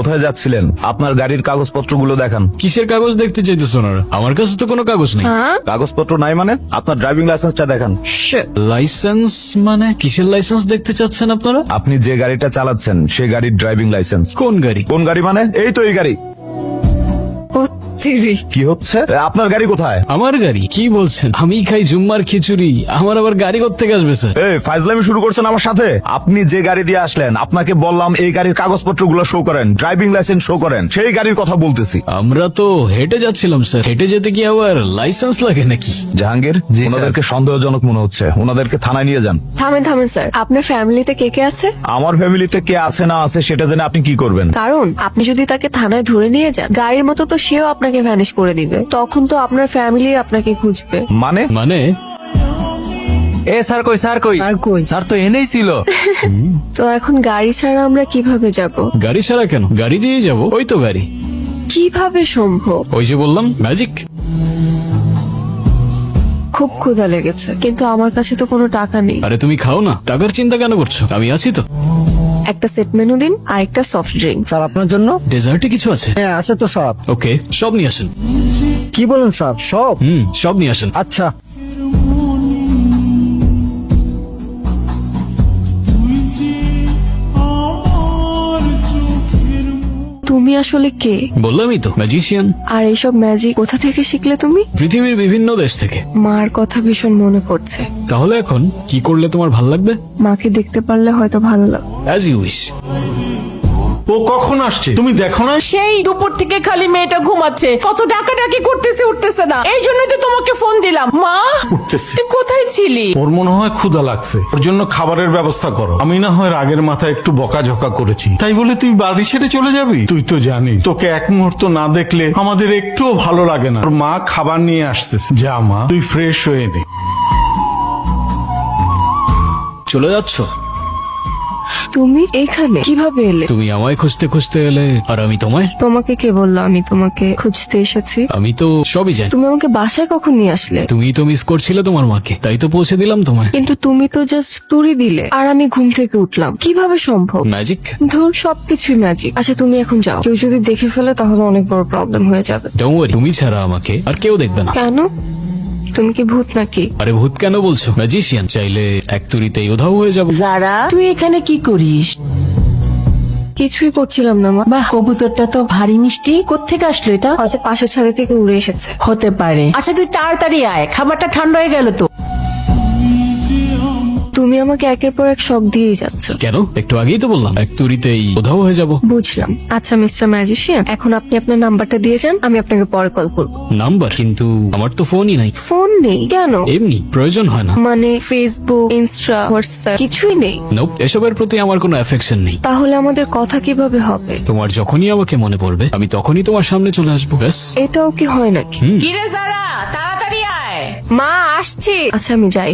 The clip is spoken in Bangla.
কোথায় যাচ্ছিলেন? আপনার গাড়ির কাগজপত্রগুলো দেখান। কিসের কাগজ দেখতে চাইতেছ ওনারা? আমার কাছে তো কোনো কাগজ নেই। কাগজপত্র নাই মানে? আপনার ড্রাইভিং লাইসেন্সটা দেখান। লাইসেন্স মানে কিসের লাইসেন্স দেখতে চাচ্ছেন আপনারা? আপনি যে গাড়িটা চালাচ্ছেন সে গাড়ির ড্রাইভিং লাইসেন্স। কোন গাড়ি? কোন গাড়ি মানে? এই তো এই গাড়ি। কি হচ্ছে? আপনার গাড়ি কোথায়? আমার গাড়ি? কি বলছেন? আমি খাই জুম্মার খিচুড়ি, আমার আবার গাড়ি কোত্থেকে আসবে স্যার? এই ফাইজলামি শুরু করছেন আমার সাথে। আপনি যে গাড়ি দিয়ে আসলেন, আপনাকে বললাম এই গাড়ির কাগজপত্রগুলো শো করেন, ড্রাইভিং লাইসেন্স শো করেন। সেই গাড়ির কথা বলতেছি। আমরা তো হেঁটে যাচ্ছিলাম স্যার। হেঁটে যেতে কি আবার লাইসেন্স লাগে নাকি? জাহাঙ্গীর, ওনাদেরকে সন্দেহজনক মনে হচ্ছে, ওনাদেরকে থানায় নিয়ে যান। থামেন থামেন স্যার, আপনার ফ্যামিলিতে কে কে আছে? আমার ফ্যামিলিতে কে আছে না আছে সেটা জেনে আপনি কি করবেন? কারণ আপনি যদি তাকে থানায় ধরে নিয়ে যান, গাড়ির মতো তো সেও আপনাকে ভ্যানিশ করে দিবে। তখন তো আপনার ফ্যামিলি আপনাকে খুঁজবে। মানে? মানে এ স্যার কই, স্যার কই, স্যার তো এনেই ছিল। তো এখন গাড়ি ছাড়া আমরা কিভাবে যাব? গাড়ি ছাড়া কেন? গাড়ি দিয়েই যাবো। ওই তো গাড়ি। কিভাবে সম্ভব? ওই যে বললাম, ম্যাজিক। খুব ক্ষুধা লেগেছে, কিন্তু আমার কাছে তো কোনো টাকা নেই। আরে তুমি খাও না, টাকার চিন্তা কেন করছো? আমি আছি তো। একটা সেট মেনু দিন আর একটা সফট ড্রিঙ্ক। স্যার আপনার জন্য? ডেজার্টে কিছু আছে? হ্যাঁ আছে তো সব। ওকে, সব নিয়ে আসেন। কি বলেন স্যার? সব? সব নিয়ে আসেন। আচ্ছা। তুমি আসলে কে? বললামই তো, ম্যাজিশিয়ান। আর এইসব ম্যাজিক কোথা থেকে শিখলে তুমি? পৃথিবীর বিভিন্ন দেশ থেকে। মার কথা ভীষণ মনে পড়ছে। তাহলে এখন কি করলে তোমার ভাল লাগবে? মাকে দেখতে পারলে হয়তো ভালো লাগবে। As you wish. ও কখন আসছে তুমি দেখো না? সেই দুপুর থেকে খালি মেয়েটা ঘুমাচ্ছে, কত ডাকাডাকি করতেছে, উঠতেছে না। এই জন্যই তো তোমাকে ফোন দিলাম। মা, উঠতেছে। তুই কোথায় ছিলি? ওর মনে হয় ক্ষুধা লাগছে, ওর জন্য খাবারের ব্যবস্থা করো। আমি না হয় রাগের মাথায় একটু বকাঝকা করেছি, তাই বলে তুই বাড়ি ছেড়ে চলে যাবি? তুই তো জানিস তোকে এক মুহূর্ত না দেখলে আমাদের একটুও ভালো লাগে না। ওর মা খাবার নিয়ে আসতেছে, যা মা তুই ফ্রেশ হয়ে নে। চলে যাচ্ছ? তুমি এখানে কিভাবে এলে? তুমি আমায় খুঁজতে খুঁজতে এলে, আর আমি তোমায়? তোমাকে কে বললো আমি তোমাকে খুঁজতে এসেছি? আমি তো সবই জানি। তুমি আমাকে বাসায় কখন নিয়ে আসলে? তুমি তো মিস করছিলে তোমার মাকে, তাই তো পৌঁছে দিলাম তোমায়। কিন্তু তুমি তো জাস্ট তুড়ি দিলে আর আমি ঘুম থেকে উঠলাম। কিভাবে সম্ভব? ম্যাজিক। ধর সবকিছুই ম্যাজিক। আচ্ছা তুমি এখন যাও, কেউ যদি দেখে ফেলে তাহলে অনেক বড় প্রবলেম হয়ে যাবে। ডোন্ট ওয়ারি, তুমি ছাড়া আমাকে আর কেউ দেখবে না। কেন? তুমি কি ভূত নাকি? আরে ভূত কেন বলছো? ম্যাজিশিয়ান, চাইলে এক তুড়িতেই উধাও হয়ে যাবো। যারা, তুই এখানে কি করিস? কিছুই করছিলাম না মা। বাহ, কবুতরটা তো ভারী মিষ্টি। কোত্থেকে আসলো এটা? হয়তো পাশের ছাদে থেকে উড়ে এসেছে। হতে পারে। আচ্ছা তুই তাড়াতাড়ি আয়, খাবারটা ঠান্ডা হয়ে গেল তো। তুমি আমাকে একের পর এক শক দিয়েই যাচ্ছ। কেন? একটু আগেই তো বললাম এক তুড়িতেই উধাও হয়ে যাবো। বুঝলাম। আচ্ছা মিস্টার ম্যাজিশিয়ান, এখন আপনি আপনার নাম্বারটা দিয়ে যান, আমি আপনাকে পরে কল করব। নাম্বার? কিন্তু আমার তো ফোনই নাই। ফোন নেই? কেন? এমনি প্রয়োজন হয় না। মানে ফেসবুক, ইনস্টা, হোয়াটসঅ্যাপ কিছুই নেই? নোপ, এসবের প্রতি আমার কোনো অ্যাফেকশন নেই। তাহলে আমাদের কথা কিভাবে হবে? তোমার যখনই আমাকে মনে পড়বে আমি তখনই তোমার সামনে চলে আসবো, ব্যাস। এটাও কি হয় নাকি? কিরে যারা, তাড়াতাড়ি আয়। মা আসছি। আচ্ছা আমি যাই।